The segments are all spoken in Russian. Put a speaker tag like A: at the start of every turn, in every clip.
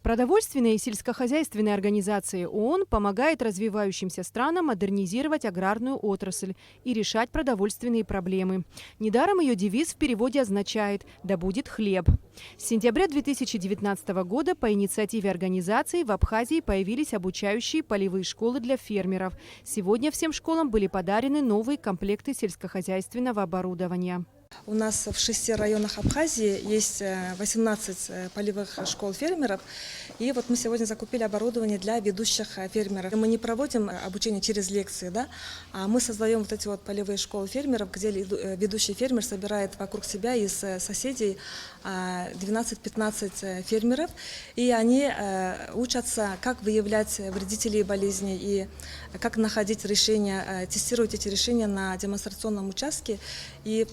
A: Продовольственная и сельскохозяйственная организация ООН помогает развивающимся странам модернизировать аграрную отрасль и решать продовольственные проблемы. Недаром ее девиз в переводе означает «Да будет хлеб». С сентября 2019 года по инициативе организации в Абхазии появились обучающие полевые школы для фермеров. Сегодня всем школам были подарены новые комплекты сельскохозяйственного оборудования.
B: У нас в 6 районах Абхазии есть 18 полевых школ фермеров. И вот мы сегодня закупили оборудование для ведущих фермеров. Мы не проводим обучение через лекции, да, а мы создаем вот эти вот полевые школы фермеров, где ведущий фермер собирает вокруг себя из соседей 12-15 фермеров. И они учатся, как выявлять вредителей болезней и как находить решения, тестировать эти решения на демонстрационном участке. И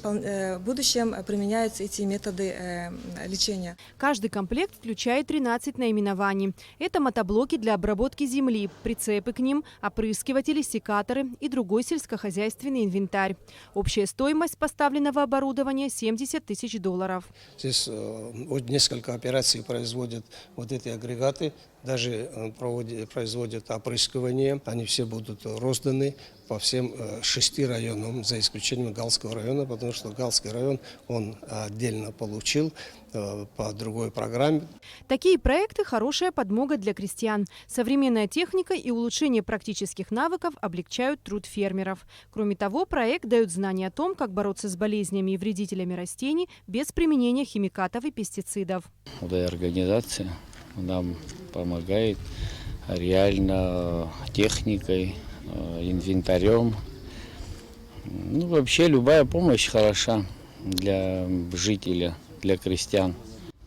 B: в будущем применяются эти методы лечения.
A: Каждый комплект включает 13 наименований. Это мотоблоки для обработки земли, прицепы к ним, опрыскиватели, секаторы и другой сельскохозяйственный инвентарь. Общая стоимость поставленного оборудования – $70 тысяч.
C: Здесь несколько операций производят вот эти агрегаты, даже производят опрыскивание. Они все будут розданы по всем 6 районам, за исключением Галского района, потому что Галский район он отдельно получил по другой программе.
A: Такие проекты – хорошая подмога для крестьян. Современная техника и улучшение практических навыков облегчают труд фермеров. Кроме того, проект дает знания о том, как бороться с болезнями и вредителями растений без применения химикатов и пестицидов.
D: Эта организация нам помогает реально техникой, инвентарем. Ну, вообще любая помощь хороша для жителя, для крестьян.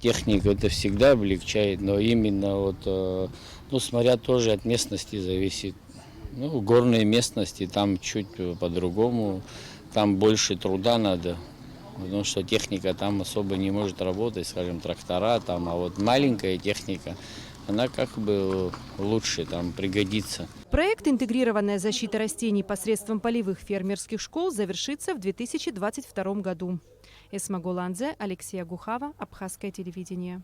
D: Техника это всегда облегчает, но именно вот, смотря тоже от местности зависит. Ну, горные местности там чуть по-другому, там больше труда надо. Потому что техника там особо не может работать, скажем, трактора там, а вот маленькая техника, она как бы лучше там пригодится.
A: Проект «Интегрированная защита растений посредством полевых фермерских школ» завершится в 2022 году. Эсма Голандзе, Алексей Агухава, Абхазское телевидение.